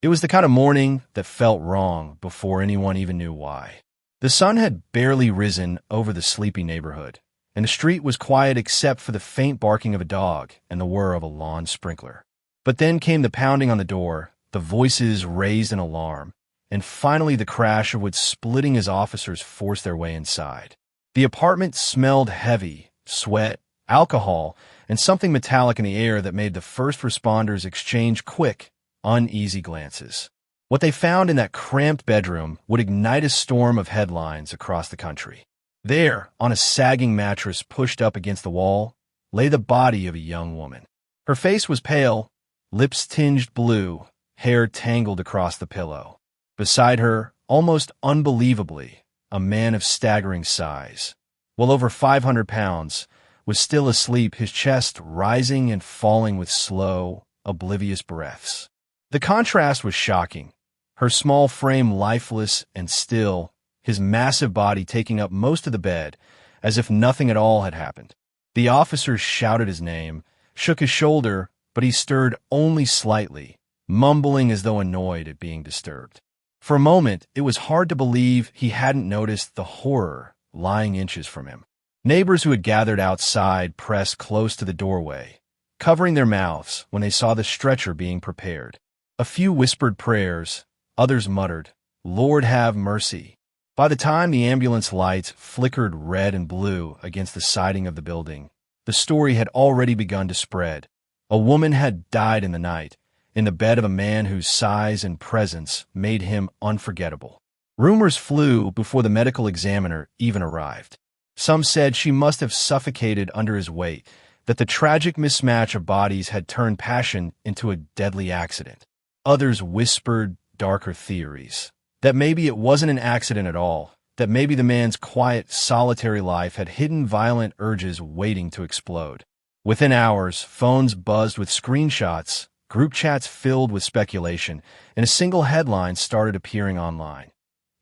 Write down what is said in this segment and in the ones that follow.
It was the kind of morning that felt wrong before anyone even knew why. The sun had barely risen over the sleepy neighborhood, and the street was quiet except for the faint barking of a dog and the whir of a lawn sprinkler. But then came the pounding on the door, the voices raised in alarm, and finally the crash of what splitting as officers forced their way inside. The apartment smelled heavy, sweat, alcohol, and something metallic in the air that made the first responders exchange quick, uneasy glances. What they found in that cramped bedroom would ignite a storm of headlines across the country. There, on a sagging mattress pushed up against the wall, lay the body of a young woman. Her face was pale, lips tinged blue, hair tangled across the pillow. Beside her, almost unbelievably, a man of staggering size, well over 500 pounds, was still asleep, his chest rising and falling with slow, oblivious breaths. The contrast was shocking. Her small frame lifeless and still, his massive body taking up most of the bed, as if nothing at all had happened. The officer shouted his name, shook his shoulder, but he stirred only slightly, mumbling as though annoyed at being disturbed. For a moment, it was hard to believe he hadn't noticed the horror lying inches from him. Neighbors who had gathered outside pressed close to the doorway, covering their mouths when they saw the stretcher being prepared. A few whispered prayers, others muttered, "Lord have mercy." By the time the ambulance lights flickered red and blue against the siding of the building, the story had already begun to spread. A woman had died in the night, in the bed of a man whose size and presence made him unforgettable. Rumors flew before the medical examiner even arrived. Some said she must have suffocated under his weight, that the tragic mismatch of bodies had turned passion into a deadly accident. Others whispered darker theories, that maybe it wasn't an accident at all, that maybe the man's quiet, solitary life had hidden violent urges waiting to explode. Within hours, phones buzzed with screenshots, group chats filled with speculation, and a single headline started appearing online.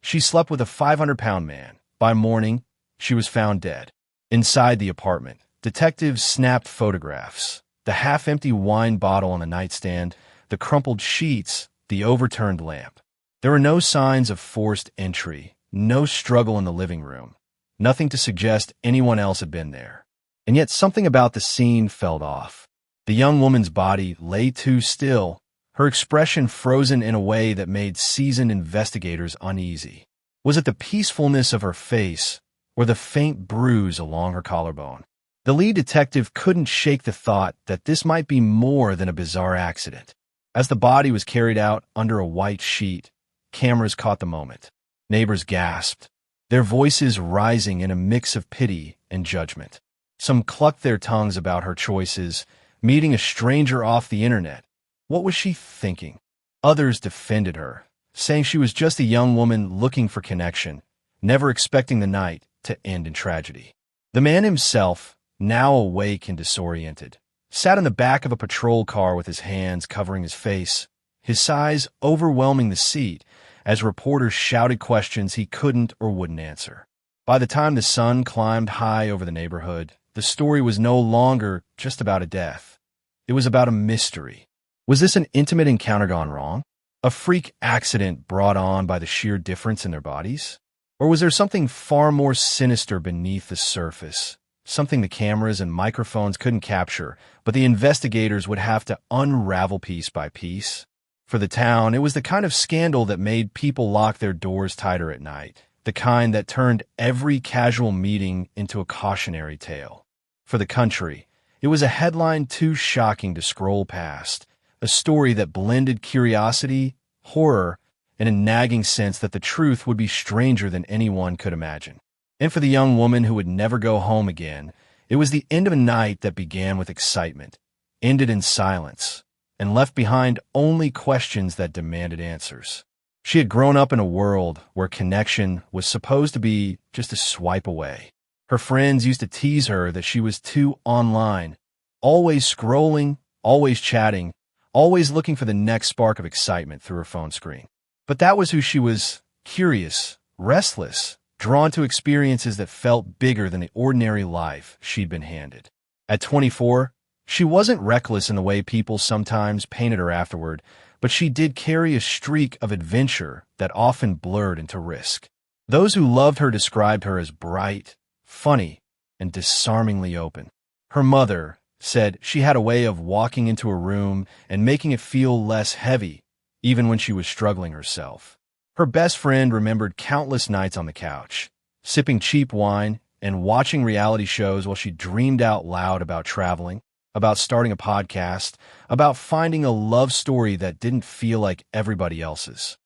She slept with a 500-pound man. By morning, she was found dead. Inside the apartment, detectives snapped photographs. The half-empty wine bottle on the nightstand, the crumpled sheets, the overturned lamp. There were no signs of forced entry, no struggle in the living room, nothing to suggest anyone else had been there. And yet something about the scene felt off. The young woman's body lay too still, her expression frozen in a way that made seasoned investigators uneasy. Was it the peacefulness of her face, or the faint bruise along her collarbone? The lead detective couldn't shake the thought that this might be more than a bizarre accident. As the body was carried out under a white sheet, cameras caught the moment. Neighbors gasped, their voices rising in a mix of pity and judgment. Some clucked their tongues about her choices, meeting a stranger off the internet. What was she thinking? Others defended her, saying she was just a young woman looking for connection, never expecting the night to end in tragedy. The man himself, now awake and disoriented, sat in the back of a patrol car with his hands covering his face, his size overwhelming the seat as reporters shouted questions he couldn't or wouldn't answer. By the time the sun climbed high over the neighborhood, the story was no longer just about a death. It was about a mystery. Was this an intimate encounter gone wrong? A freak accident brought on by the sheer difference in their bodies? Or was there something far more sinister beneath the surface? Something the cameras and microphones couldn't capture, but the investigators would have to unravel piece by piece. For the town, it was the kind of scandal that made people lock their doors tighter at night, the kind that turned every casual meeting into a cautionary tale. For the country, it was a headline too shocking to scroll past, a story that blended curiosity, horror, and a nagging sense that the truth would be stranger than anyone could imagine. And for the young woman who would never go home again, it was the end of a night that began with excitement, ended in silence, and left behind only questions that demanded answers. She had grown up in a world where connection was supposed to be just a swipe away. Her friends used to tease her that she was too online, always scrolling, always chatting, always looking for the next spark of excitement through her phone screen. But that was who she was: curious, restless, drawn to experiences that felt bigger than the ordinary life she'd been handed. At 24, she wasn't reckless in the way people sometimes painted her afterward, but she did carry a streak of adventure that often blurred into risk. Those who loved her described her as bright, funny, and disarmingly open. Her mother said she had a way of walking into a room and making it feel less heavy, even when she was struggling herself. Her best friend remembered countless nights on the couch, sipping cheap wine and watching reality shows while she dreamed out loud about traveling, about starting a podcast, about finding a love story that didn't feel like everybody else's.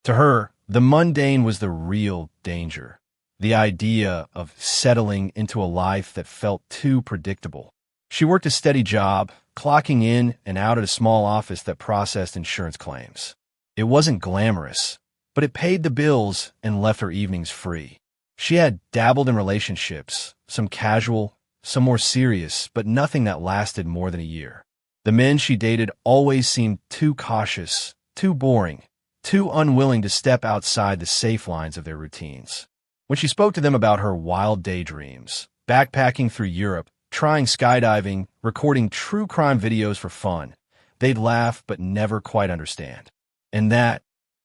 To her, the mundane was the real danger, the idea of settling into a life that felt too predictable. She worked a steady job, clocking in and out at a small office that processed insurance claims. It wasn't glamorous, but it paid the bills and left her evenings free. She had dabbled in relationships, some casual, some more serious, but nothing that lasted more than a year. The men she dated always seemed too cautious, too boring, too unwilling to step outside the safe lines of their routines. When she spoke to them about her wild daydreams, backpacking through Europe, trying skydiving, recording true crime videos for fun, they'd laugh but never quite understand. And that,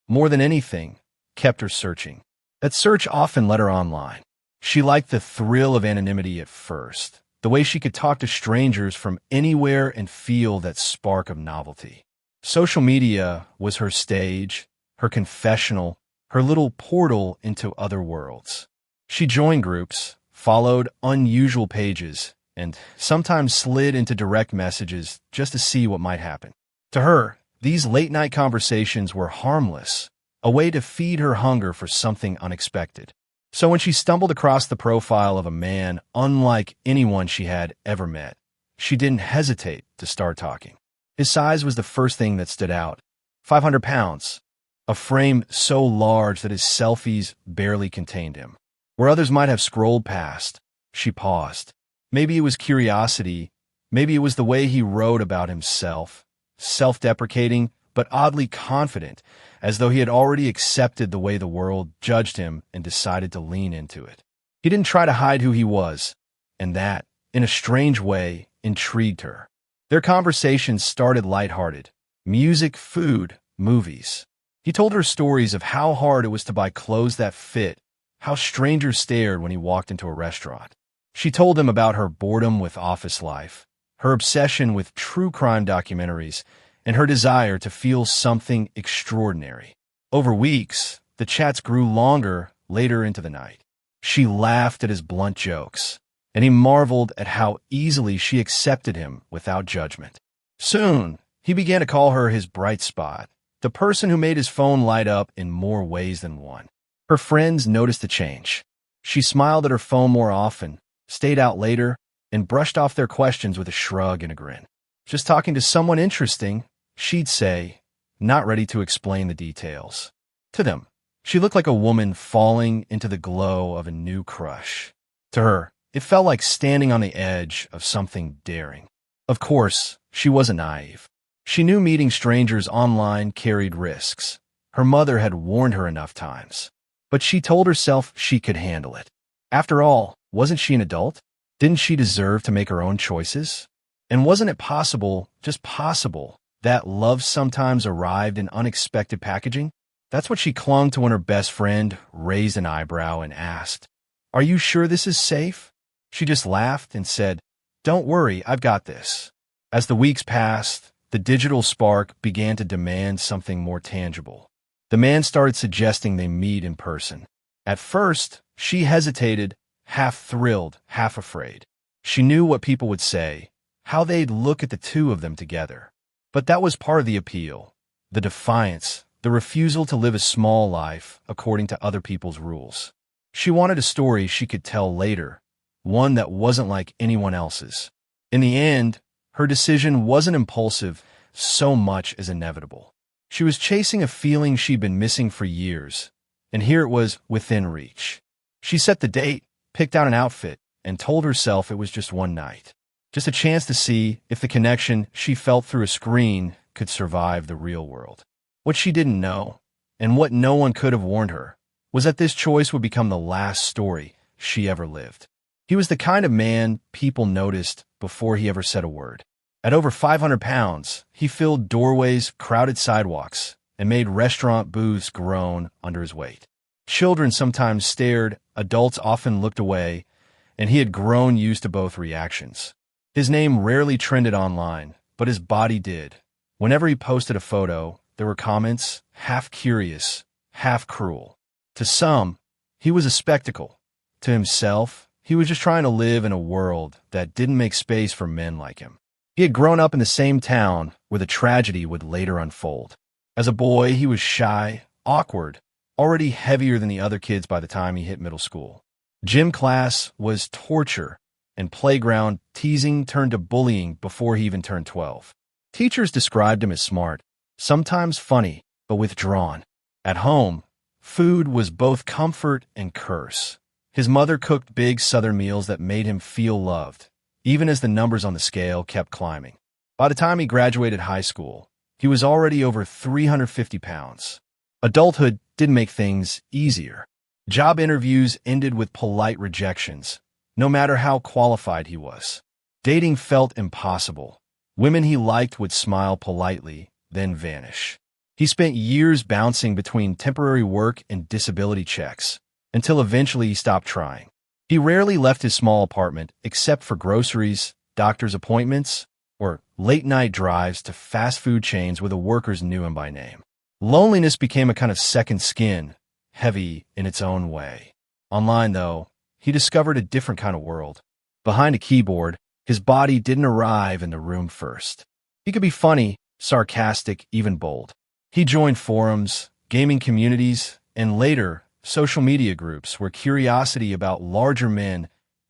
more than anything, kept her searching. That search often led her online. She liked the thrill of anonymity at first, the way she could talk to strangers from anywhere and feel that spark of novelty. Social media was her stage, her confessional, her little portal into other worlds. She joined groups, followed unusual pages, and sometimes slid into direct messages just to see what might happen. To her, these late-night conversations were harmless, a way to feed her hunger for something unexpected. So when she stumbled across the profile of a man unlike anyone she had ever met, she didn't hesitate to start talking. His size was the first thing that stood out. 500 pounds, a frame so large that his selfies barely contained him. Where others might have scrolled past, she paused. Maybe it was curiosity, maybe it was the way he wrote about himself, self-deprecating but oddly confident, as though he had already accepted the way the world judged him and decided to lean into it. He didn't try to hide who he was, and that, in a strange way, intrigued her. Their conversations started lighthearted. Music, food, movies. He told her stories of how hard it was to buy clothes that fit, how strangers stared when he walked into a restaurant. She told him about her boredom with office life, her obsession with true crime documentaries, and her desire to feel something extraordinary. Over weeks, the chats grew longer later into the night. She laughed at his blunt jokes, and he marveled at how easily she accepted him without judgment. Soon, he began to call her his bright spot, the person who made his phone light up in more ways than one. Her friends noticed the change. She smiled at her phone more often, stayed out later, and brushed off their questions with a shrug and a grin. Just talking to someone interesting, she'd say, not ready to explain the details. To them, she looked like a woman falling into the glow of a new crush. To her, it felt like standing on the edge of something daring. Of course, she wasn't naive. She knew meeting strangers online carried risks. Her mother had warned her enough times. But she told herself she could handle it. After all, wasn't she an adult? Didn't she deserve to make her own choices? And wasn't it possible, just possible, that love sometimes arrived in unexpected packaging? That's what she clung to when her best friend raised an eyebrow and asked, "Are you sure this is safe?" She just laughed and said, "Don't worry, I've got this." As the weeks passed, the digital spark began to demand something more tangible. The man started suggesting they meet in person. At first, she hesitated, half thrilled, half afraid. She knew what people would say, how they'd look at the two of them together. But that was part of the appeal, the defiance, the refusal to live a small life according to other people's rules. She wanted a story she could tell later, one that wasn't like anyone else's. In the end, her decision wasn't impulsive so much as inevitable. She was chasing a feeling she'd been missing for years, and here it was within reach. She set the date, picked out an outfit, and told herself it was just one night. Just a chance to see if the connection she felt through a screen could survive the real world. What she didn't know, and what no one could have warned her, was that this choice would become the last story she ever lived. He was the kind of man people noticed before he ever said a word. At over 500 pounds, he filled doorways, crowded sidewalks, and made restaurant booths groan under his weight. Children sometimes stared, adults often looked away, and he had grown used to both reactions. His name rarely trended online, but his body did. Whenever he posted a photo, there were comments, half curious, half cruel. To some, he was a spectacle. To himself, he was just trying to live in a world that didn't make space for men like him. He had grown up in the same town where the tragedy would later unfold. As a boy, he was shy, awkward, already heavier than the other kids by the time he hit middle school. Gym class was torture, and playground teasing turned to bullying before he even turned 12. Teachers described him as smart, sometimes funny, but withdrawn. At home, food was both comfort and curse. His mother cooked big Southern meals that made him feel loved, even as the numbers on the scale kept climbing. By the time he graduated high school, he was already over 350 pounds. Adulthood didn't make things easier. Job interviews ended with polite rejections, no matter how qualified he was. Dating felt impossible. Women he liked would smile politely, then vanish. He spent years bouncing between temporary work and disability checks, until eventually he stopped trying. He rarely left his small apartment except for groceries, doctor's appointments, or late-night drives to fast food chains where the workers knew him by name. Loneliness became a kind of second skin, heavy in its own way. Online, though, he discovered a different kind of world. Behind a keyboard, his body didn't arrive in the room first. He could be funny, sarcastic, even bold. He joined forums, gaming communities, and later, social media groups where curiosity about larger men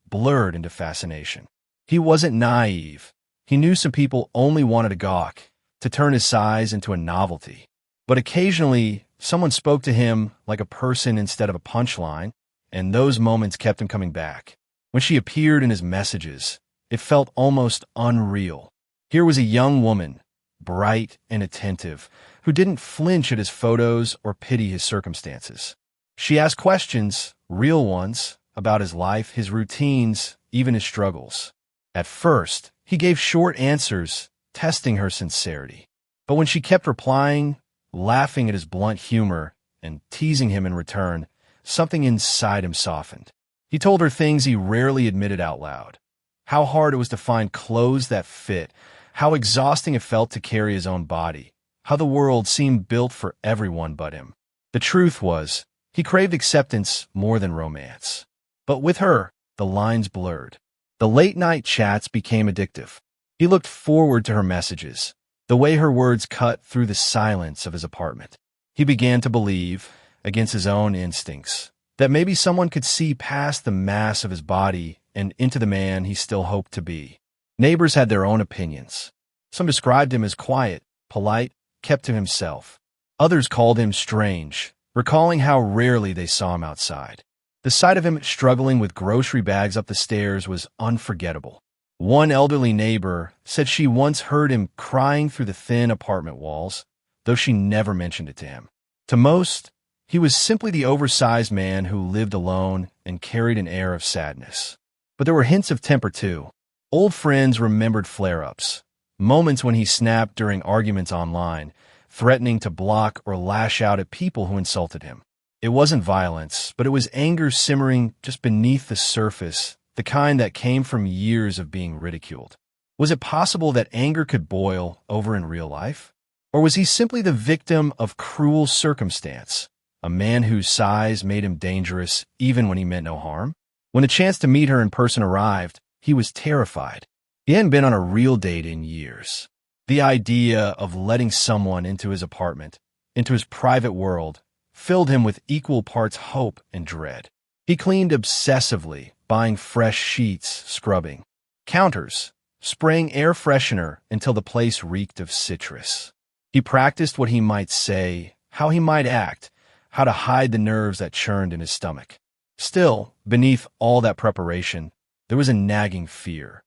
blurred into fascination. He wasn't naive. He knew some people only wanted to gawk, to turn his size into a novelty. But occasionally, someone spoke to him like a person instead of a punchline, and those moments kept him coming back. When she appeared in his messages, it felt almost unreal. Here was a young woman, bright and attentive, who didn't flinch at his photos or pity his circumstances. She asked questions, real ones, about his life, his routines, even his struggles. At first, he gave short answers, testing her sincerity. But when she kept replying, laughing at his blunt humor, and teasing him in return, something inside him softened. He told her things he rarely admitted out loud. How hard it was to find clothes that fit, how exhausting it felt to carry his own body, how the world seemed built for everyone but him. The truth was, he craved acceptance more than romance. But with her, the lines blurred. The late-night chats became addictive. He looked forward to her messages, the way her words cut through the silence of his apartment. He began to believe, against his own instincts, that maybe someone could see past the mass of his body and into the man he still hoped to be. Neighbors had their own opinions. Some described him as quiet, polite, kept to himself. Others called him strange, recalling how rarely they saw him outside. The sight of him struggling with grocery bags up the stairs was unforgettable. One elderly neighbor said she once heard him crying through the thin apartment walls, though she never mentioned it to him. To most, he was simply the oversized man who lived alone and carried an air of sadness. But there were hints of temper too. Old friends remembered flare-ups, moments when he snapped during arguments online, threatening to block or lash out at people who insulted him. It wasn't violence, but it was anger simmering just beneath the surface, the kind that came from years of being ridiculed. Was it possible that anger could boil over in real life? Or was he simply the victim of cruel circumstance, a man whose size made him dangerous even when he meant no harm? When the chance to meet her in person arrived, he was terrified. He hadn't been on a real date in years. The idea of letting someone into his apartment, into his private world, filled him with equal parts hope and dread. He cleaned obsessively, buying fresh sheets, scrubbing counters, spraying air freshener until the place reeked of citrus. He practiced what he might say, how he might act, how to hide the nerves that churned in his stomach. Still, beneath all that preparation, there was a nagging fear.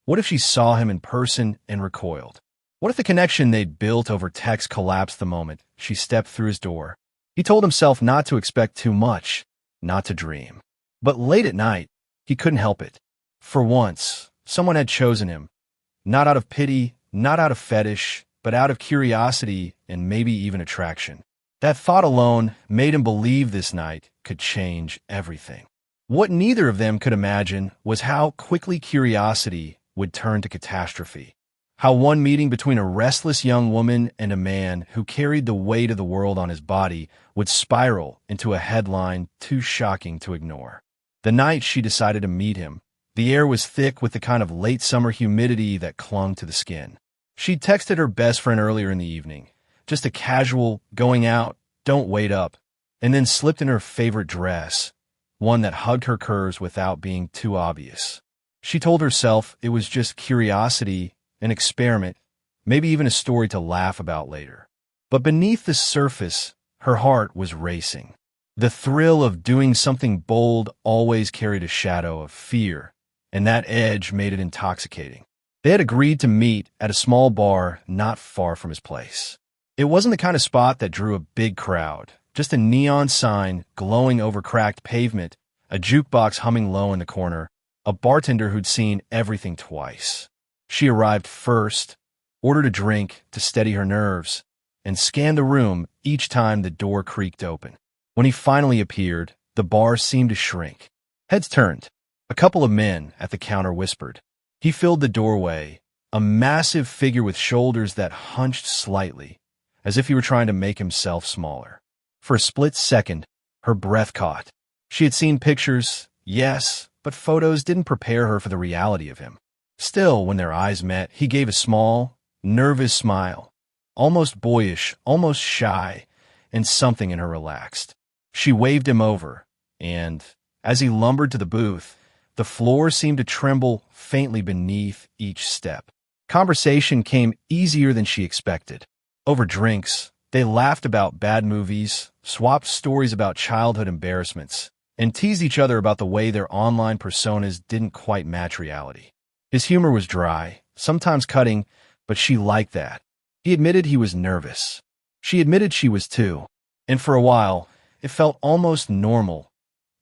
What if she saw him in person and recoiled? What if the connection they'd built over text collapsed the moment she stepped through his door? He told himself not to expect too much, not to dream. But late at night, he couldn't help it. For once, someone had chosen him, not out of pity, not out of fetish, but out of curiosity and maybe even attraction. That thought alone made him believe this night could change everything. What neither of them could imagine was how quickly curiosity would turn to catastrophe. How one meeting between a restless young woman and a man who carried the weight of the world on his body would spiral into a headline too shocking to ignore. The night she decided to meet him, the air was thick with the kind of late summer humidity that clung to the skin. She'd texted her best friend earlier in the evening, just a casual, going out, don't wait up, and then slipped in her favorite dress, one that hugged her curves without being too obvious. She told herself it was just curiosity, an experiment, maybe even a story to laugh about later. But beneath the surface, her heart was racing. The thrill of doing something bold always carried a shadow of fear, and that edge made it intoxicating. They had agreed to meet at a small bar not far from his place. It wasn't the kind of spot that drew a big crowd, just a neon sign glowing over cracked pavement, a jukebox humming low in the corner, a bartender who'd seen everything twice. She arrived first, ordered a drink to steady her nerves, and scanned the room each time the door creaked open. When he finally appeared, the bar seemed to shrink. Heads turned. A couple of men at the counter whispered. He filled the doorway, a massive figure with shoulders that hunched slightly, as if he were trying to make himself smaller. For a split second, her breath caught. She had seen pictures, yes, but photos didn't prepare her for the reality of him. Still, when their eyes met, he gave a small, nervous smile, almost boyish, almost shy, and something in her relaxed. She waved him over, and, as he lumbered to the booth, the floor seemed to tremble faintly beneath each step. Conversation came easier than she expected. Over drinks, they laughed about bad movies, swapped stories about childhood embarrassments, and teased each other about the way their online personas didn't quite match reality. His humor was dry, sometimes cutting, but she liked that. He admitted he was nervous. She admitted she was too. And for a while, it felt almost normal.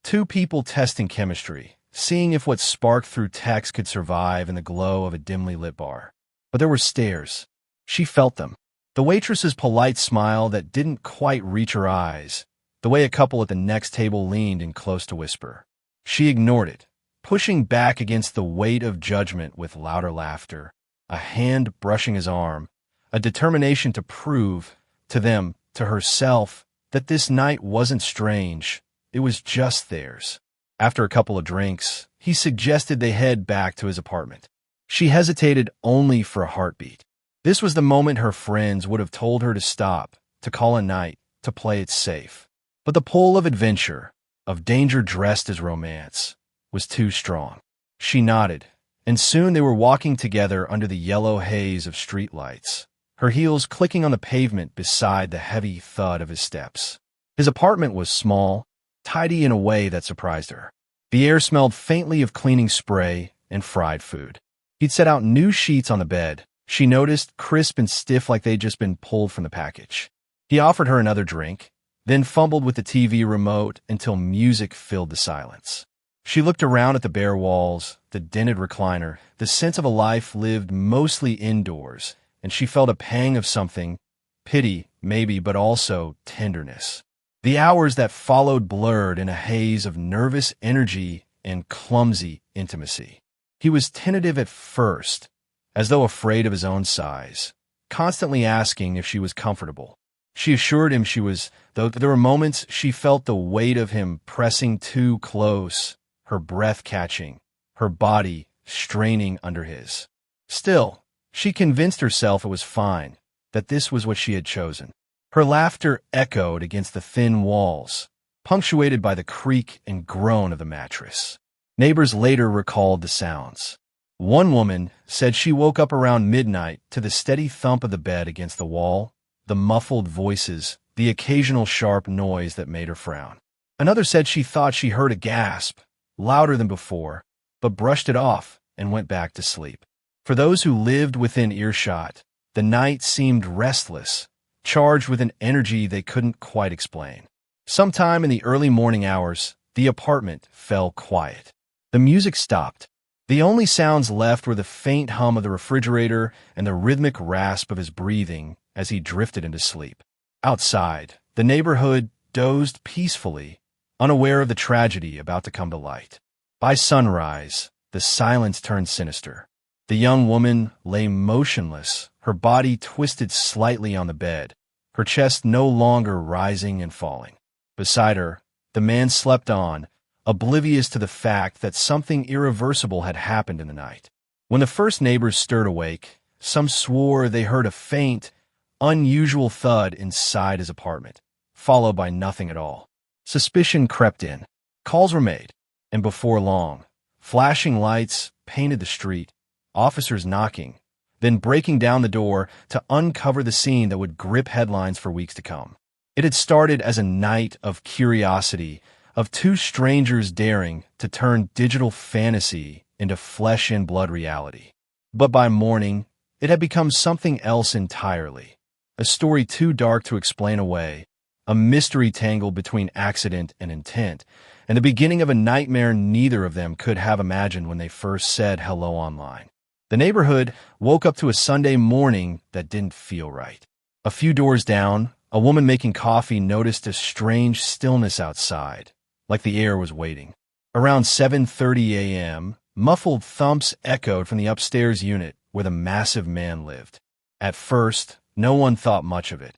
Two people testing chemistry, seeing if what sparked through text could survive in the glow of a dimly lit bar. But there were stares. She felt them. The waitress's polite smile that didn't quite reach her eyes, the way a couple at the next table leaned in close to whisper. She ignored it, pushing back against the weight of judgment with louder laughter, a hand brushing his arm, a determination to prove, to them, to herself, that this night wasn't strange, it was just theirs. After a couple of drinks, he suggested they head back to his apartment. She hesitated only for a heartbeat. This was the moment her friends would have told her to stop, to call a night, to play it safe. But the pull of adventure, of danger dressed as romance, was too strong. She nodded, and soon they were walking together under the yellow haze of streetlights, her heels clicking on the pavement beside the heavy thud of his steps. His apartment was small, tidy in a way that surprised her. The air smelled faintly of cleaning spray and fried food. He'd set out new sheets on the bed, she noticed, crisp and stiff like they'd just been pulled from the package. He offered her another drink, then fumbled with the TV remote until music filled the silence. She looked around at the bare walls, the dented recliner, the sense of a life lived mostly indoors, and she felt a pang of something, pity, maybe, but also tenderness. The hours that followed blurred in a haze of nervous energy and clumsy intimacy. He was tentative at first, as though afraid of his own size, constantly asking if she was comfortable. She assured him she was, though there were moments she felt the weight of him pressing too close, her breath catching, her body straining under his. Still, she convinced herself it was fine, that this was what she had chosen. Her laughter echoed against the thin walls, punctuated by the creak and groan of the mattress. Neighbors later recalled the sounds. One woman said she woke up around midnight to the steady thump of the bed against the wall, the muffled voices, the occasional sharp noise that made her frown. Another said she thought she heard a gasp, louder than before, but brushed it off and went back to sleep. For those who lived within earshot, the night seemed restless, charged with an energy they couldn't quite explain. Sometime in the early morning hours, the apartment fell quiet. The music stopped. The only sounds left were the faint hum of the refrigerator and the rhythmic rasp of his breathing as he drifted into sleep. Outside, the neighborhood dozed peacefully, unaware of the tragedy about to come to light. By sunrise, the silence turned sinister. The young woman lay motionless, her body twisted slightly on the bed, her chest no longer rising and falling. Beside her, the man slept on, oblivious to the fact that something irreversible had happened in the night. When the first neighbors stirred awake, some swore they heard a faint, unusual thud inside his apartment, followed by nothing at all. Suspicion crept in. Calls were made, and before long, flashing lights painted the street, officers knocking, then breaking down the door to uncover the scene that would grip headlines for weeks to come. It had started as a night of curiosity, of two strangers daring to turn digital fantasy into flesh-and-blood reality. But by morning, it had become something else entirely. A story too dark to explain away, a mystery tangled between accident and intent, and the beginning of a nightmare neither of them could have imagined when they first said hello online. The neighborhood woke up to a Sunday morning that didn't feel right. A few doors down, a woman making coffee noticed a strange stillness outside, like the air was waiting. Around 7:30 a.m., muffled thumps echoed from the upstairs unit where the massive man lived. At first, no one thought much of it.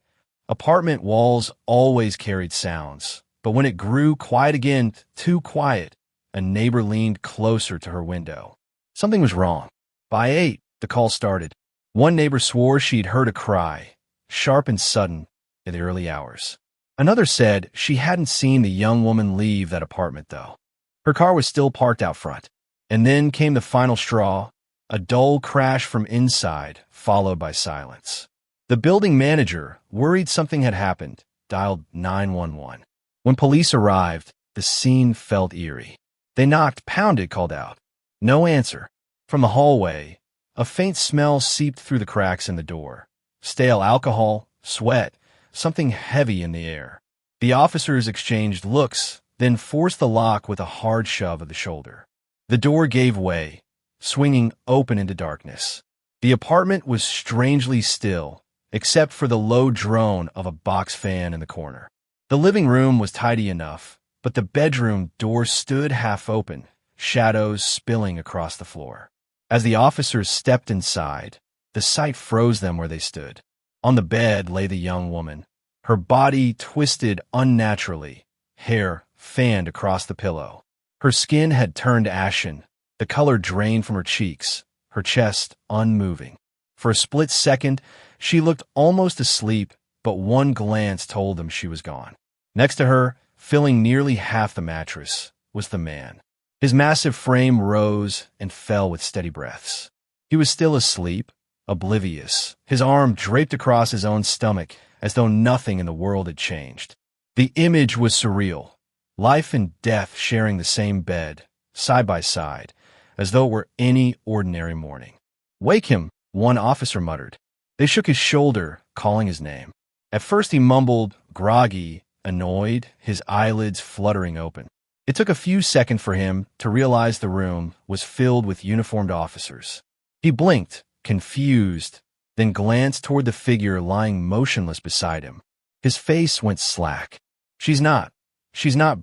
Apartment walls always carried sounds, but when it grew quiet again, too quiet, a neighbor leaned closer to her window. Something was wrong. By 8, the call started. One neighbor swore she'd heard a cry, sharp and sudden, in the early hours. Another said she hadn't seen the young woman leave that apartment, though. Her car was still parked out front. And then came the final straw, a dull crash from inside, followed by silence. The building manager, worried something had happened, dialed 911. When police arrived, the scene felt eerie. They knocked, pounded, called out. No answer. From the hallway, a faint smell seeped through the cracks in the door. Stale alcohol, sweat, something heavy in the air. The officers exchanged looks, then forced the lock with a hard shove of the shoulder. The door gave way, swinging open into darkness. The apartment was strangely still, except for the low drone of a box fan in the corner. The living room was tidy enough, but the bedroom door stood half open, shadows spilling across the floor. As the officers stepped inside, the sight froze them where they stood. On the bed lay the young woman, her body twisted unnaturally, hair fanned across the pillow. Her skin had turned ashen, the color drained from her cheeks, her chest unmoving. For a split second, she looked almost asleep, but one glance told them she was gone. Next to her, filling nearly half the mattress, was the man. His massive frame rose and fell with steady breaths. He was still asleep, oblivious, his arm draped across his own stomach as though nothing in the world had changed. The image was surreal, life and death sharing the same bed, side by side, as though it were any ordinary morning. "Wake him," one officer muttered. They shook his shoulder, calling his name. At first he mumbled, groggy, annoyed, his eyelids fluttering open. It took a few seconds for him to realize the room was filled with uniformed officers. He blinked, confused, then glanced toward the figure lying motionless beside him. His face went slack. She's not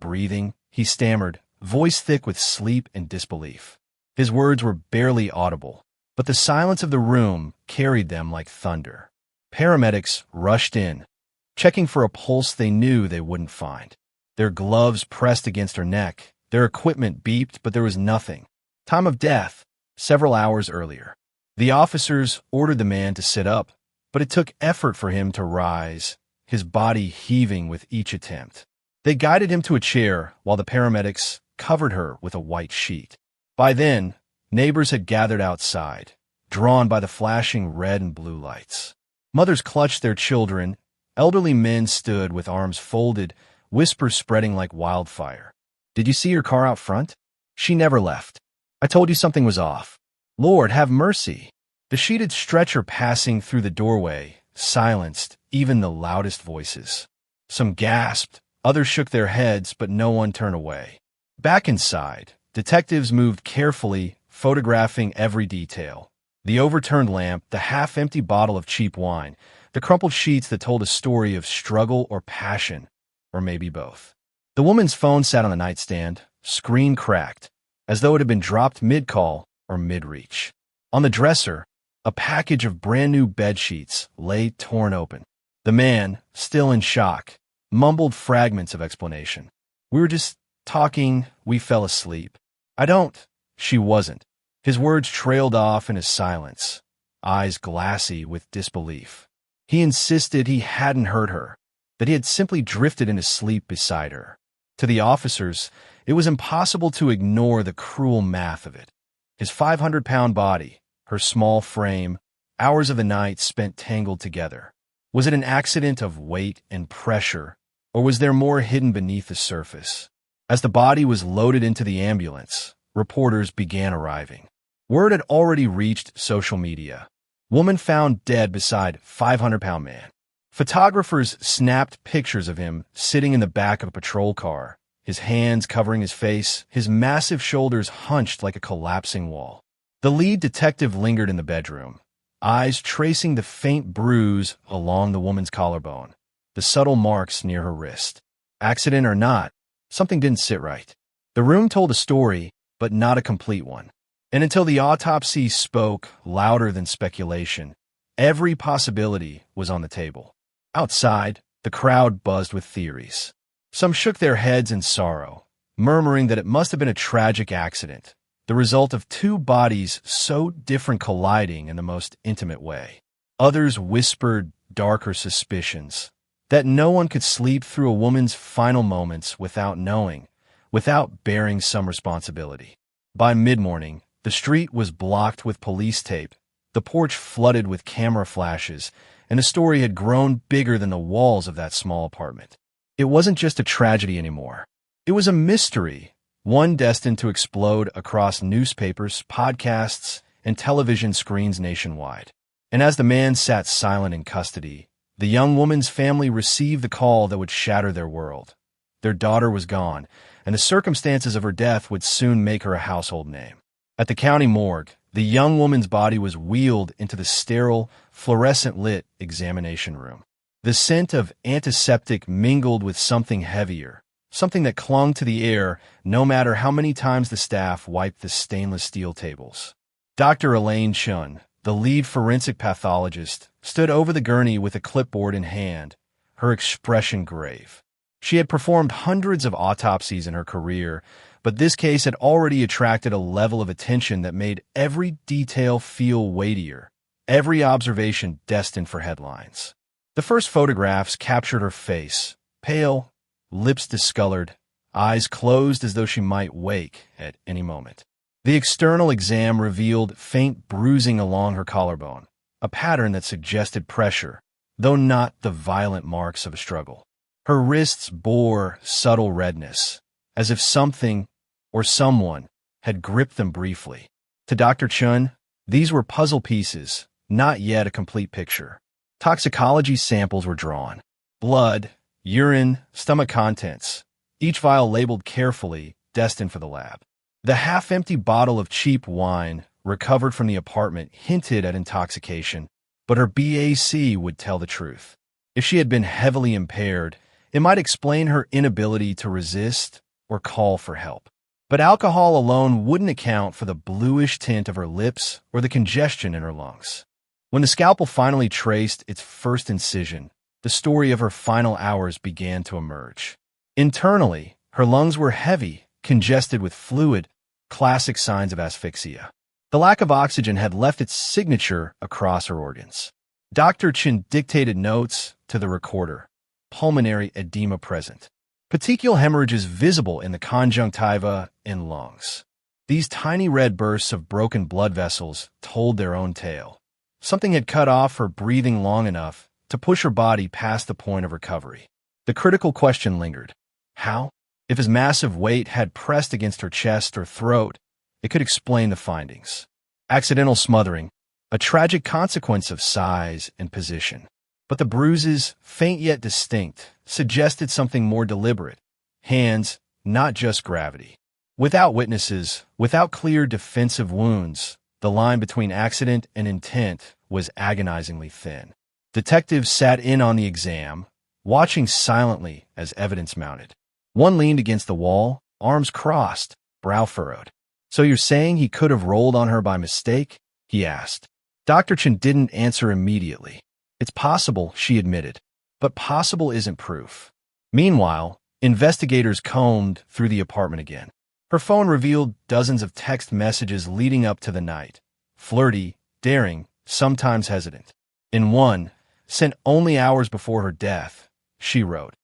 breathing," he stammered, voice thick with sleep and disbelief. His words were barely audible, but the silence of the room carried them like thunder. Paramedics rushed in, checking for a pulse they knew they wouldn't find. Their gloves pressed against her neck, their equipment beeped, but there was nothing. Time of death, several hours earlier. The officers ordered the man to sit up, but it took effort for him to rise, his body heaving with each attempt. They guided him to a chair while the paramedics covered her with a white sheet. By then, neighbors had gathered outside, drawn by the flashing red and blue lights. Mothers clutched their children, elderly men stood with arms folded, whispers spreading like wildfire. "Did you see your car out front? She never left. I told you something was off. Lord, have mercy." The sheeted stretcher passing through the doorway silenced even the loudest voices. Some gasped, others shook their heads, but no one turned away. Back inside, detectives moved carefully, photographing every detail. The overturned lamp, the half-empty bottle of cheap wine, the crumpled sheets that told a story of struggle or passion, or maybe both. The woman's phone sat on the nightstand, screen cracked, as though it had been dropped mid-call or mid-reach. On the dresser, a package of brand-new bedsheets lay torn open. The man, still in shock, mumbled fragments of explanation. "We were just talking, we fell asleep." "I don't." She wasn't. His words trailed off in his silence, eyes glassy with disbelief. He insisted he hadn't heard her, that he had simply drifted into sleep beside her. To the officers, it was impossible to ignore the cruel math of it. His 500-pound body, her small frame, hours of the night spent tangled together. Was it an accident of weight and pressure, or was there more hidden beneath the surface? As the body was loaded into the ambulance, reporters began arriving. Word had already reached social media. Woman found dead beside 500-pound man. Photographers snapped pictures of him sitting in the back of a patrol car, his hands covering his face, his massive shoulders hunched like a collapsing wall. The lead detective lingered in the bedroom, eyes tracing the faint bruise along the woman's collarbone, the subtle marks near her wrist. Accident or not, something didn't sit right. The room told a story, but not a complete one. And until the autopsy spoke louder than speculation, every possibility was on the table. Outside, the crowd buzzed with theories. Some shook their heads in sorrow, murmuring that it must have been a tragic accident, the result of two bodies so different colliding in the most intimate way. Others whispered darker suspicions, that no one could sleep through a woman's final moments without knowing, without bearing some responsibility. By mid-morning, the street was blocked with police tape, the porch flooded with camera flashes, and the story had grown bigger than the walls of that small apartment. It wasn't just a tragedy anymore. It was a mystery, one destined to explode across newspapers, podcasts, and television screens nationwide. And as the man sat silent in custody, the young woman's family received the call that would shatter their world. Their daughter was gone, and the circumstances of her death would soon make her a household name. At the county morgue, the young woman's body was wheeled into the sterile, fluorescent-lit examination room. The scent of antiseptic mingled with something heavier, something that clung to the air no matter how many times the staff wiped the stainless steel tables. Dr. Elaine Chun, the lead forensic pathologist, stood over the gurney with a clipboard in hand, her expression grave. She had performed hundreds of autopsies in her career, but this case had already attracted a level of attention that made every detail feel weightier, every observation destined for headlines. The first photographs captured her face, pale, lips discolored, eyes closed as though she might wake at any moment. The external exam revealed faint bruising along her collarbone, a pattern that suggested pressure, though not the violent marks of a struggle. Her wrists bore subtle redness, as if something or someone had gripped them briefly. To Dr. Chun, these were puzzle pieces, not yet a complete picture. Toxicology samples were drawn. Blood, urine, stomach contents, each vial labeled carefully, destined for the lab. The half-empty bottle of cheap wine recovered from the apartment hinted at intoxication, but her BAC would tell the truth. If she had been heavily impaired, it might explain her inability to resist or call for help. But alcohol alone wouldn't account for the bluish tint of her lips or the congestion in her lungs. When the scalpel finally traced its first incision, the story of her final hours began to emerge. Internally, her lungs were heavy, congested with fluid, classic signs of asphyxia. The lack of oxygen had left its signature across her organs. Dr. Chin dictated notes to the recorder. Pulmonary edema present. Petechial hemorrhages visible in the conjunctiva and lungs. These tiny red bursts of broken blood vessels told their own tale. Something had cut off her breathing long enough to push her body past the point of recovery. The critical question lingered. How? If his massive weight had pressed against her chest or throat, it could explain the findings. Accidental smothering, a tragic consequence of size and position. But the bruises, faint yet distinct, suggested something more deliberate. Hands, not just gravity. Without witnesses, without clear defensive wounds, the line between accident and intent was agonizingly thin. Detectives sat in on the exam, watching silently as evidence mounted. One leaned against the wall, arms crossed, brow furrowed. "So you're saying he could have rolled on her by mistake?" he asked. Dr. Chen didn't answer immediately. "It's possible," she admitted, "but possible isn't proof." Meanwhile, investigators combed through the apartment again. Her phone revealed dozens of text messages leading up to the night. Flirty, daring, sometimes hesitant. In one, sent only hours before her death, she wrote,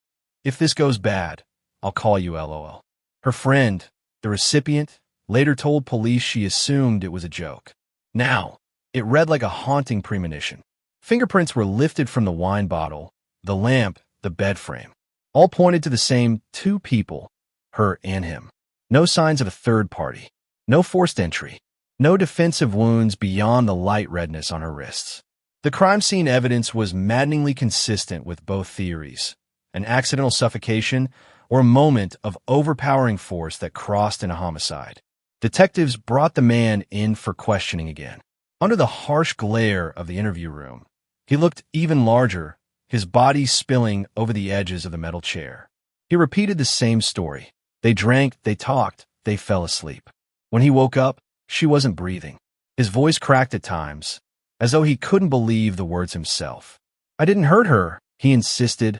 "If this goes bad, I'll call you LOL." Her friend, the recipient, later told police she assumed it was a joke. Now, it read like a haunting premonition. Fingerprints were lifted from the wine bottle, the lamp, the bed frame. All pointed to the same two people, her and him. No signs of a third party. No forced entry. No defensive wounds beyond the light redness on her wrists. The crime scene evidence was maddeningly consistent with both theories: an accidental suffocation or a moment of overpowering force that crossed into homicide. Detectives brought the man in for questioning again. Under the harsh glare of the interview room, he looked even larger, his body spilling over the edges of the metal chair. He repeated the same story. They drank, they talked, they fell asleep. When he woke up, she wasn't breathing. His voice cracked at times, as though he couldn't believe the words himself. "I didn't hurt her," he insisted,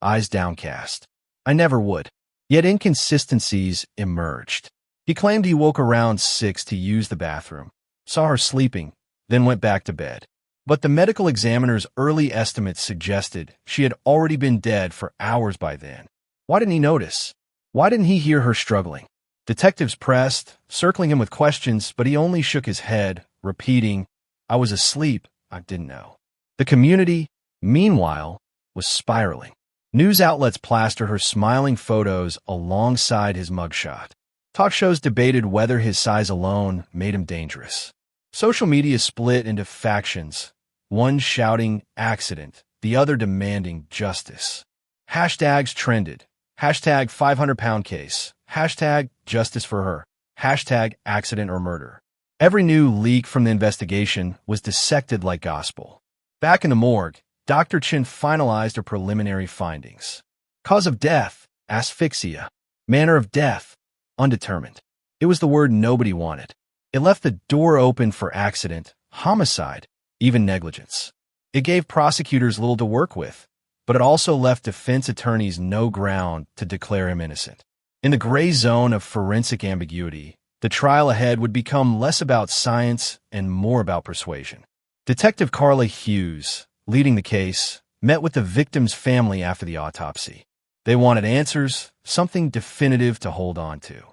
eyes downcast. "I never would." Yet inconsistencies emerged. He claimed he woke around 6 to use the bathroom, saw her sleeping, then went back to bed. But the medical examiner's early estimates suggested she had already been dead for hours by then. Why didn't he notice? Why didn't he hear her struggling? Detectives pressed, circling him with questions, but he only shook his head, repeating, "I was asleep, I didn't know." The community, meanwhile, was spiraling. News outlets plastered her smiling photos alongside his mugshot. Talk shows debated whether his size alone made him dangerous. Social media split into factions, one shouting accident, the other demanding justice. Hashtags trended. Hashtag 500-pound case. Hashtag justice for her. Hashtag accident or murder. Every new leak from the investigation was dissected like gospel. Back in the morgue, Dr. Chen finalized her preliminary findings. Cause of death, asphyxia. Manner of death, undetermined. It was the word nobody wanted. It left the door open for accident, homicide, even negligence. It gave prosecutors little to work with, but it also left defense attorneys no ground to declare him innocent. In the gray zone of forensic ambiguity, the trial ahead would become less about science and more about persuasion. Detective Carla Hughes, leading the case, met with the victim's family after the autopsy. They wanted answers, something definitive to hold on to.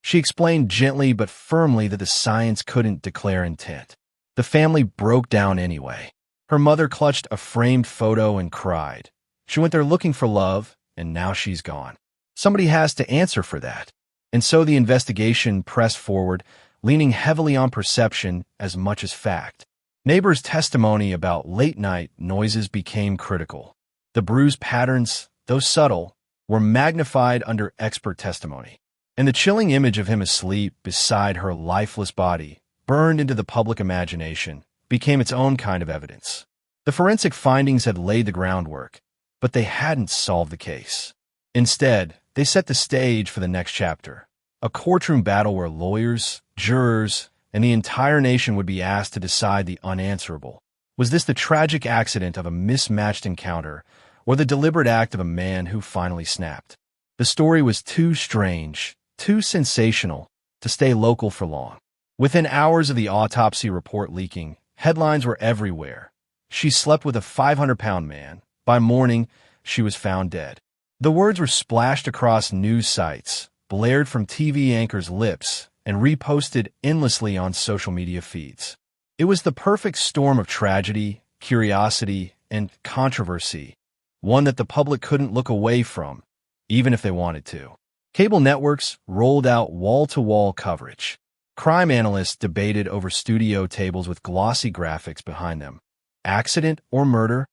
She explained gently but firmly that the science couldn't declare intent. The family broke down anyway. Her mother clutched a framed photo and cried. She went there looking for love, and now she's gone. Somebody has to answer for that. And so the investigation pressed forward, leaning heavily on perception as much as fact. Neighbors' testimony about late-night noises became critical. The bruise patterns, though subtle, were magnified under expert testimony. And the chilling image of him asleep beside her lifeless body, burned into the public imagination, became its own kind of evidence. The forensic findings had laid the groundwork, but they hadn't solved the case. Instead, they set the stage for the next chapter, a courtroom battle where lawyers, jurors, and the entire nation would be asked to decide the unanswerable. Was this the tragic accident of a mismatched encounter, or the deliberate act of a man who finally snapped? The story was too strange, too sensational, to stay local for long. Within hours of the autopsy report leaking, headlines were everywhere. She slept with a 500-pound man. By morning, she was found dead. The words were splashed across news sites, blared from TV anchors' lips, and reposted endlessly on social media feeds. It was the perfect storm of tragedy, curiosity, and controversy, one that the public couldn't look away from, even if they wanted to. Cable networks rolled out wall-to-wall coverage. Crime analysts debated over studio tables with glossy graphics behind them. Accident or murder?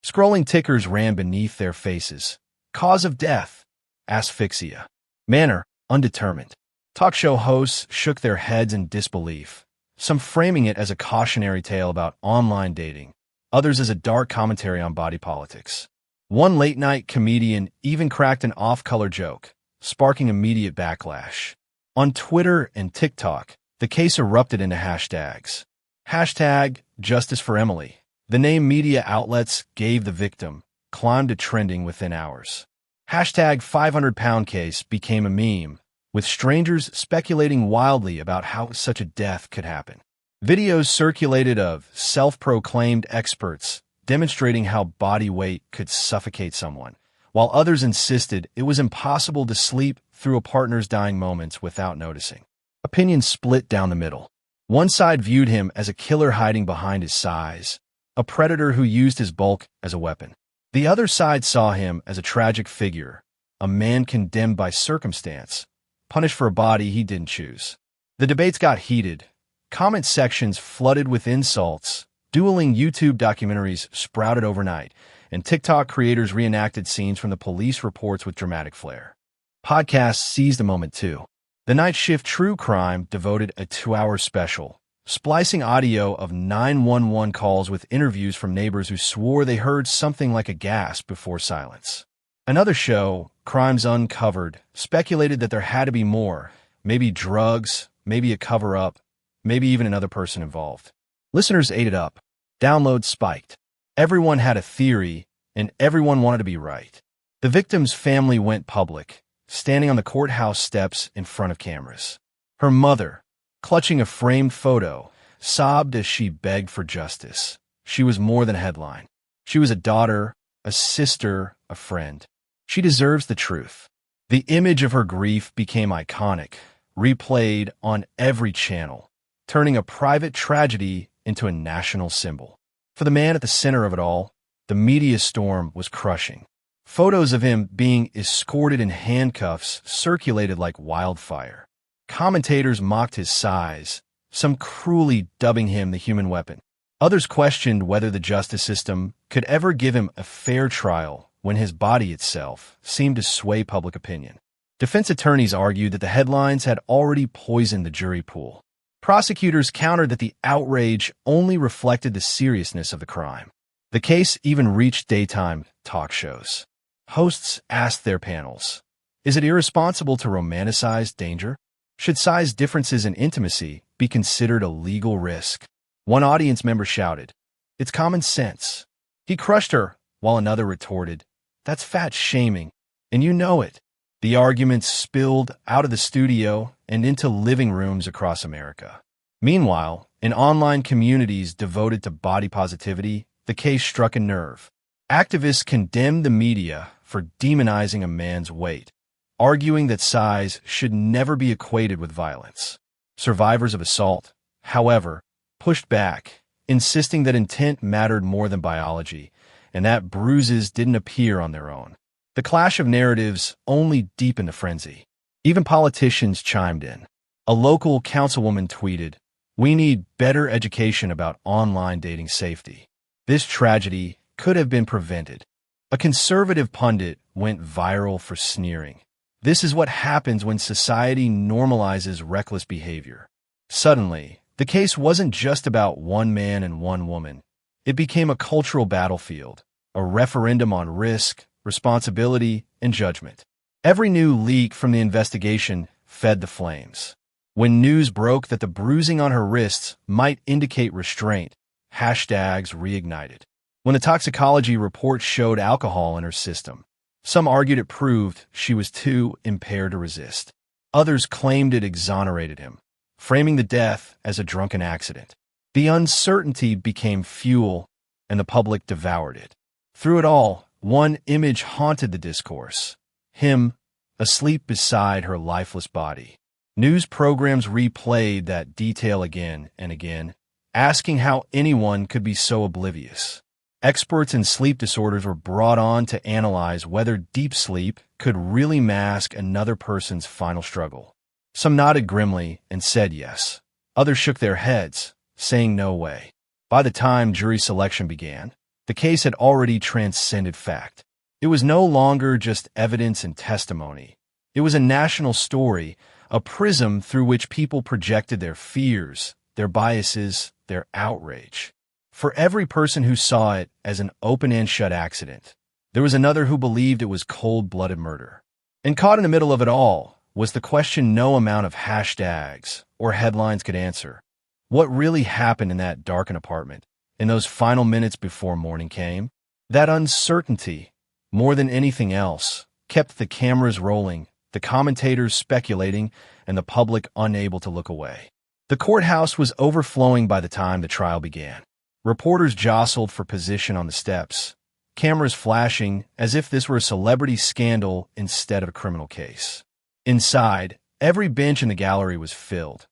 Scrolling tickers ran beneath their faces. Cause of death, asphyxia. Manner, undetermined. Talk show hosts shook their heads in disbelief, some framing it as a cautionary tale about online dating, others as a dark commentary on body politics. One late-night comedian even cracked an off-color joke, sparking immediate backlash. On Twitter and TikTok, the case erupted into hashtags. Hashtag Justice for Emily. The name media outlets gave the victim climbed to trending within hours. Hashtag 500-pound case became a meme, with strangers speculating wildly about how such a death could happen. Videos circulated of self-proclaimed experts demonstrating how body weight could suffocate someone, while others insisted it was impossible to sleep through a partner's dying moments without noticing. Opinions split down the middle. One side viewed him as a killer hiding behind his size, a predator who used his bulk as a weapon. The other side saw him as a tragic figure, a man condemned by circumstance, punished for a body he didn't choose. The debates got heated. Comment sections flooded with insults. Dueling YouTube documentaries sprouted overnight, and TikTok creators reenacted scenes from the police reports with dramatic flair. Podcasts seized the moment too. The Night Shift True Crime devoted a 2-hour special, splicing audio of 911 calls with interviews from neighbors who swore they heard something like a gasp before silence. Another show, Crimes Uncovered, speculated that there had to be more, maybe drugs, maybe a cover-up, maybe even another person involved. Listeners ate it up. Downloads spiked. Everyone had a theory, and everyone wanted to be right. The victim's family went public, standing on the courthouse steps in front of cameras. Her mother, clutching a framed photo, sobbed as she begged for justice. She was more than a headline. She was a daughter, a sister, a friend. She deserves the truth. The image of her grief became iconic, replayed on every channel, turning a private tragedy into a national symbol. For the man at the center of it all, the media storm was crushing. Photos of him being escorted in handcuffs circulated like wildfire. Commentators mocked his size, some cruelly dubbing him the human weapon. Others questioned whether the justice system could ever give him a fair trial when his body itself seemed to sway public opinion. Defense attorneys argued that the headlines had already poisoned the jury pool. Prosecutors countered that the outrage only reflected the seriousness of the crime. The case even reached daytime talk shows. Hosts asked their panels, "Is it irresponsible to romanticize danger? Should size differences in intimacy be considered a legal risk?" One audience member shouted, "It's common sense." He crushed her, while another retorted, "That's fat shaming, and you know it." The arguments spilled out of the studio and into living rooms across America. Meanwhile, in online communities devoted to body positivity, the case struck a nerve. Activists condemned the media for demonizing a man's weight, arguing that size should never be equated with violence. Survivors of assault, however, pushed back, insisting that intent mattered more than biology, and that bruises didn't appear on their own. The clash of narratives only deepened the frenzy. Even politicians chimed in. A local councilwoman tweeted, "We need better education about online dating safety. This tragedy could have been prevented." A conservative pundit went viral for sneering. This is what happens when society normalizes reckless behavior. Suddenly, the case wasn't just about one man and one woman. It became a cultural battlefield, a referendum on risk, responsibility, and judgment. Every new leak from the investigation fed the flames. When news broke that the bruising on her wrists might indicate restraint, hashtags reignited. When the toxicology report showed alcohol in her system, some argued it proved she was too impaired to resist. Others claimed it exonerated him, framing the death as a drunken accident. The uncertainty became fuel, and the public devoured it. Through it all, one image haunted the discourse: him, asleep beside her lifeless body. News programs replayed that detail again and again, asking how anyone could be so oblivious. Experts in sleep disorders were brought on to analyze whether deep sleep could really mask another person's final struggle. Some nodded grimly and said yes. Others shook their heads, saying no way. By the time jury selection began, the case had already transcended fact. It was no longer just evidence and testimony. It was a national story, a prism through which people projected their fears, their biases, their outrage. For every person who saw it as an open and shut accident, there was another who believed it was cold-blooded murder. And caught in the middle of it all was the question no amount of hashtags or headlines could answer. What really happened in that darkened apartment, in those final minutes before morning came? That uncertainty, more than anything else, kept the cameras rolling, the commentators speculating, and the public unable to look away. The courthouse was overflowing by the time the trial began. Reporters jostled for position on the steps, cameras flashing as if this were a celebrity scandal instead of a criminal case. Inside, every bench in the gallery was filled.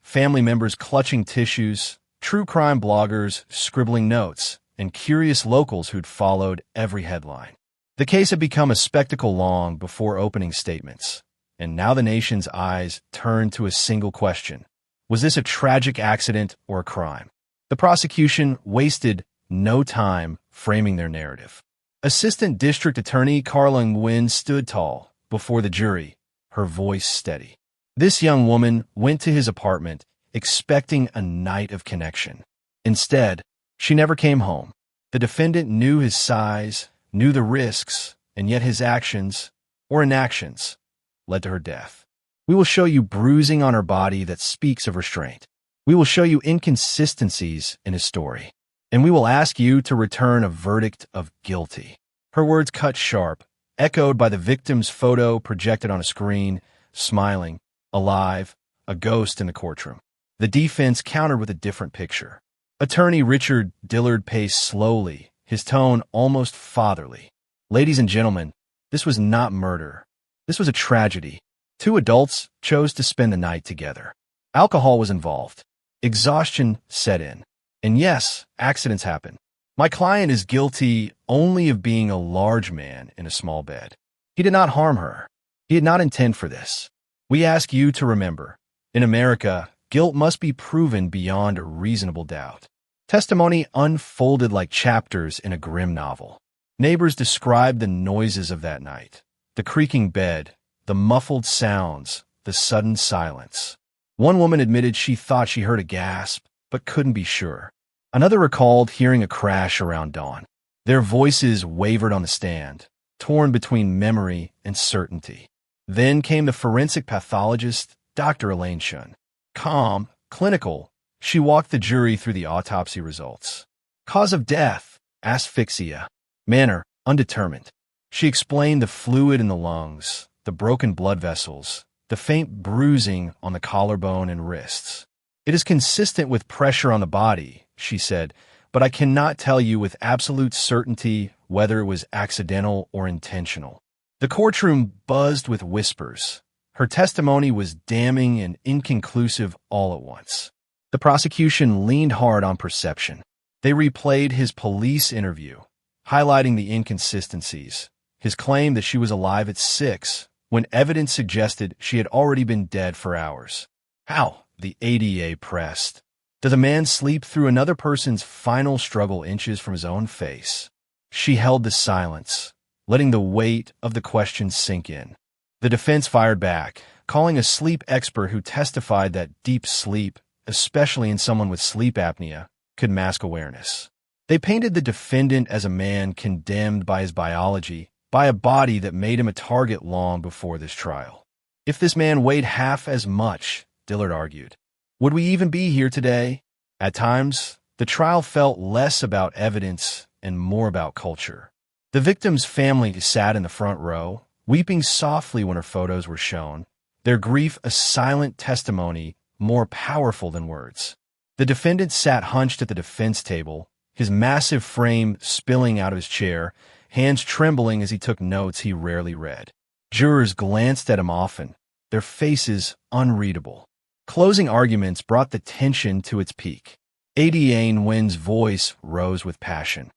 Family members clutching tissues, true crime bloggers scribbling notes, and curious locals who'd followed every headline. The case had become a spectacle long before opening statements, and now the nation's eyes turned to a single question. Was this a tragic accident or a crime? The prosecution wasted no time framing their narrative. Assistant District Attorney Carla Nguyen stood tall before the jury, her voice steady. This young woman went to his apartment expecting a night of connection. Instead, she never came home. The defendant knew his size, knew the risks, and yet his actions, or inactions, led to her death. We will show you bruising on her body that speaks of restraint. We will show you inconsistencies in his story. And we will ask you to return a verdict of guilty. Her words cut sharp, echoed by the victim's photo projected on a screen, smiling, alive, a ghost in the courtroom. The defense countered with a different picture. Attorney Richard Dillard paced slowly, his tone almost fatherly. Ladies and gentlemen, this was not murder. This was a tragedy. Two adults chose to spend the night together. Alcohol was involved. Exhaustion set in. And yes, accidents happen. My client is guilty only of being a large man in a small bed. He did not harm her. He did not intend for this. We ask you to remember, in America, guilt must be proven beyond a reasonable doubt. Testimony unfolded like chapters in a grim novel. Neighbors described the noises of that night, the creaking bed, the muffled sounds, the sudden silence. One woman admitted she thought she heard a gasp, but couldn't be sure. Another recalled hearing a crash around dawn. Their voices wavered on the stand, torn between memory and certainty. Then came the forensic pathologist, Dr. Elaine Shun. Calm, clinical, she walked the jury through the autopsy results. Cause of death, asphyxia. Manner, undetermined. She explained the fluid in the lungs, the broken blood vessels, the faint bruising on the collarbone and wrists. It is consistent with pressure on the body, she said, but I cannot tell you with absolute certainty whether it was accidental or intentional. The courtroom buzzed with whispers. Her testimony was damning and inconclusive all at once. The prosecution leaned hard on perception. They replayed his police interview, highlighting the inconsistencies. His claim that she was alive at 6, when evidence suggested she had already been dead for hours. How? The ADA pressed. Does a man sleep through another person's final struggle inches from his own face? She held the silence, letting the weight of the question sink in. The defense fired back, calling a sleep expert who testified that deep sleep, especially in someone with sleep apnea, could mask awareness. They painted the defendant as a man condemned by his biology, by a body that made him a target long before this trial. If this man weighed half as much, Dillard argued, would we even be here today? At times, the trial felt less about evidence and more about culture. The victim's family sat in the front row, weeping softly when her photos were shown, their grief a silent testimony more powerful than words. The defendant sat hunched at the defense table, his massive frame spilling out of his chair, hands trembling as he took notes he rarely read. Jurors glanced at him often, their faces unreadable. Closing arguments brought the tension to its peak. ADA Nguyen's voice rose with passion.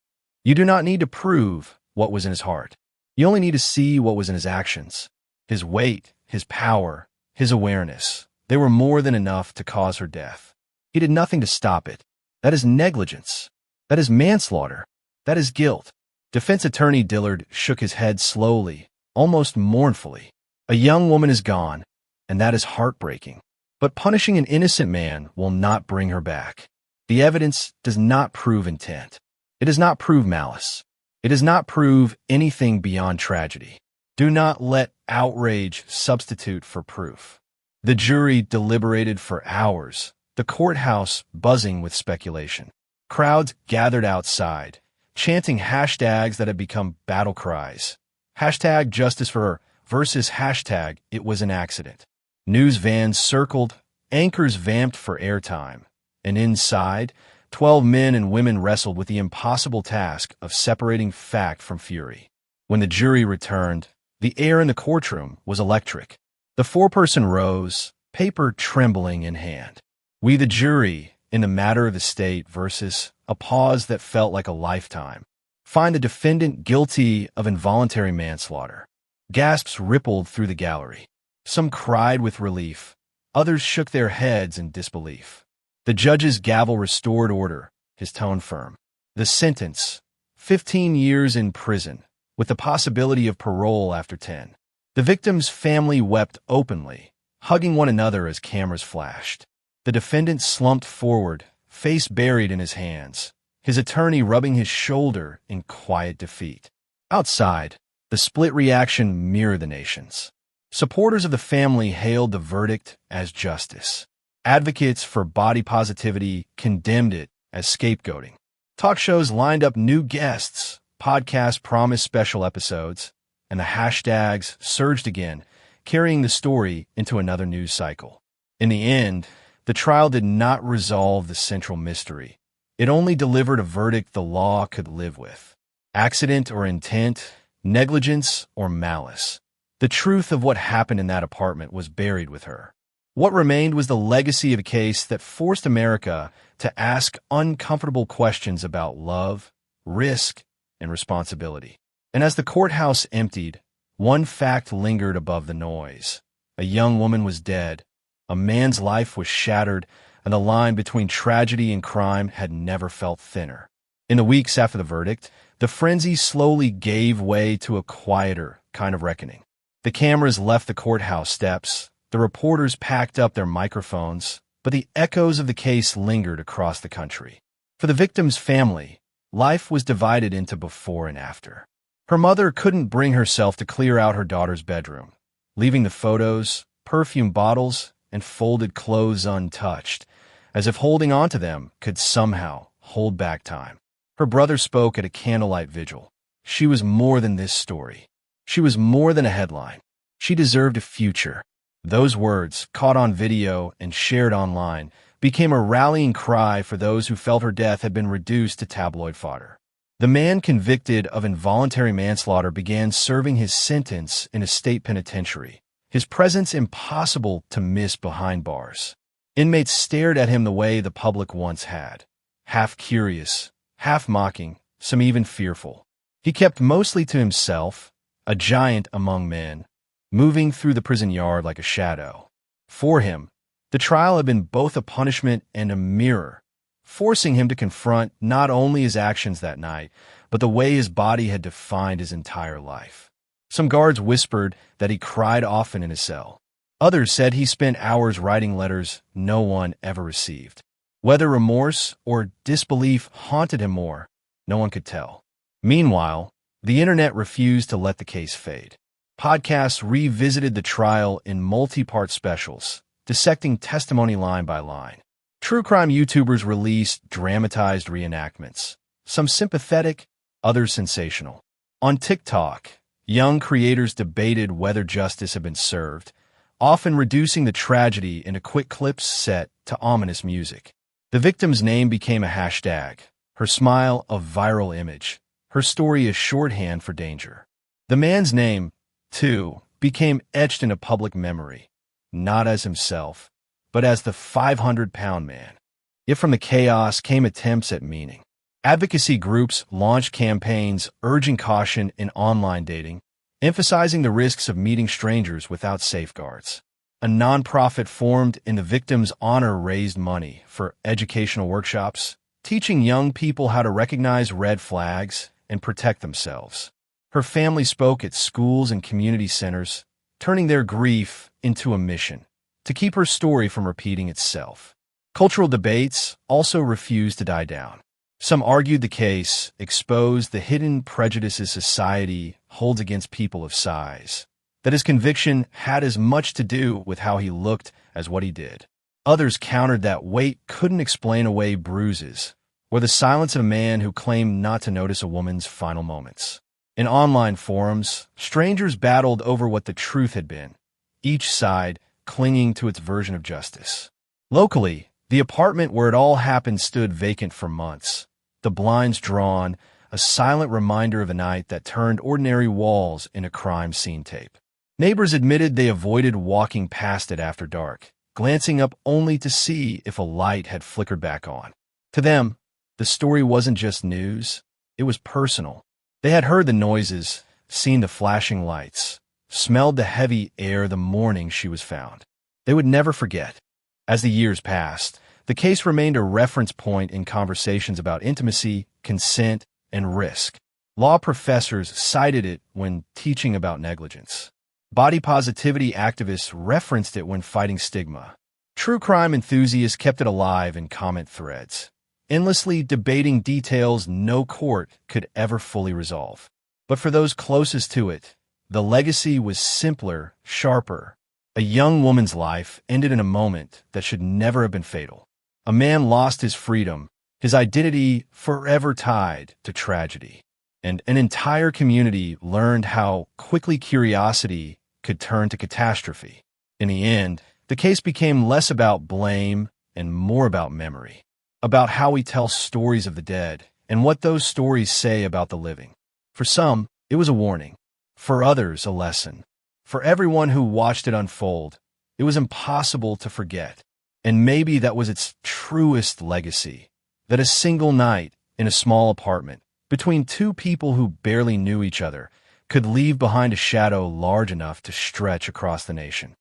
You do not need to prove what was in his heart. You only need to see what was in his actions. His weight, his power, his awareness. They were more than enough to cause her death. He did nothing to stop it. That is negligence. That is manslaughter. That is guilt. Defense attorney Dillard shook his head slowly, almost mournfully. A young woman is gone. and that is heartbreaking. But punishing an innocent man will not bring her back. The evidence does not prove intent. It does not prove malice. It does not prove anything beyond tragedy. Do not let outrage substitute for proof. The jury deliberated for hours, the courthouse buzzing with speculation. Crowds gathered outside, chanting hashtags that had become battle cries. Hashtag justice for her versus hashtag it was an accident. News vans circled, anchors vamped for airtime, and inside, 12 men and women wrestled with the impossible task of separating fact from fury. When the jury returned, the air in the courtroom was electric. The foreperson rose, paper trembling in hand. We the jury, in the matter of the state versus a pause that felt like a lifetime, find the defendant guilty of involuntary manslaughter. Gasps rippled through the gallery. Some cried with relief. Others shook their heads in disbelief. The judge's gavel restored order, his tone firm. The sentence, 15 years in prison, with the possibility of parole after 10. The victim's family wept openly, hugging one another as cameras flashed. The defendant slumped forward, face buried in his hands, his attorney rubbing his shoulder in quiet defeat. Outside, the split reaction mirrored the nation's. Supporters of the family hailed the verdict as justice. Advocates for body positivity condemned it as scapegoating. Talk shows lined up new guests, podcasts promised special episodes, and the hashtags surged again, carrying the story into another news cycle. In the end, the trial did not resolve the central mystery. It only delivered a verdict the law could live with. Accident or intent, negligence or malice. The truth of what happened in that apartment was buried with her. What remained was the legacy of a case that forced America to ask uncomfortable questions about love, risk, and responsibility. And as the courthouse emptied, one fact lingered above the noise. A young woman was dead, a man's life was shattered, and the line between tragedy and crime had never felt thinner. In the weeks after the verdict, the frenzy slowly gave way to a quieter kind of reckoning. The cameras left the courthouse steps, the reporters packed up their microphones, but the echoes of the case lingered across the country. For the victim's family, life was divided into before and after. Her mother couldn't bring herself to clear out her daughter's bedroom, leaving the photos, perfume bottles, and folded clothes untouched, as if holding on to them could somehow hold back time. Her brother spoke at a candlelight vigil. She was more than this story. She was more than a headline. She deserved a future. Those words, caught on video and shared online, became a rallying cry for those who felt her death had been reduced to tabloid fodder. The man convicted of involuntary manslaughter began serving his sentence in a state penitentiary, his presence impossible to miss behind bars. Inmates stared at him the way the public once had, half curious, half mocking, some even fearful. He kept mostly to himself, a giant among men, moving through the prison yard like a shadow. For him, the trial had been both a punishment and a mirror, forcing him to confront not only his actions that night, but the way his body had defined his entire life. Some guards whispered that he cried often in his cell. Others said he spent hours writing letters no one ever received. Whether remorse or disbelief haunted him more, no one could tell. Meanwhile, the internet refused to let the case fade. Podcasts revisited the trial in multi-part specials, dissecting testimony line by line. True crime YouTubers released dramatized reenactments, some sympathetic, others sensational. On TikTok, young creators debated whether justice had been served, often reducing the tragedy into quick clips set to ominous music. The victim's name became a hashtag, her smile a viral image, her story a shorthand for danger. The man's name, too, became etched into public memory, not as himself, but as the 500-pound man. Yet from the chaos came attempts at meaning. Advocacy groups launched campaigns urging caution in online dating, emphasizing the risks of meeting strangers without safeguards. A nonprofit formed in the victim's honor raised money for educational workshops, teaching young people how to recognize red flags and protect themselves. Her family spoke at schools and community centers, turning their grief into a mission to keep her story from repeating itself. Cultural debates also refused to die down. Some argued the case exposed the hidden prejudices society holds against people of size, that his conviction had as much to do with how he looked as what he did. Others countered that weight couldn't explain away bruises or the silence of a man who claimed not to notice a woman's final moments. In online forums, strangers battled over what the truth had been, each side clinging to its version of justice. Locally, the apartment where it all happened stood vacant for months, the blinds drawn, a silent reminder of a night that turned ordinary walls into crime scene tape. Neighbors admitted they avoided walking past it after dark, glancing up only to see if a light had flickered back on. To them, the story wasn't just news, it was personal. They had heard the noises, seen the flashing lights, smelled the heavy air the morning she was found. They would never forget. As the years passed, the case remained a reference point in conversations about intimacy, consent, and risk. Law professors cited it when teaching about negligence. Body positivity activists referenced it when fighting stigma. True crime enthusiasts kept it alive in comment threads, endlessly debating details no court could ever fully resolve. But for those closest to it, the legacy was simpler, sharper. A young woman's life ended in a moment that should never have been fatal. A man lost his freedom, his identity forever tied to tragedy. And an entire community learned how quickly curiosity could turn to catastrophe. In the end, the case became less about blame and more about memory, about how we tell stories of the dead and what those stories say about the living. For some, it was a warning. For others, a lesson. For everyone who watched it unfold, it was impossible to forget. And maybe that was its truest legacy, that a single night in a small apartment between two people who barely knew each other could leave behind a shadow large enough to stretch across the nation.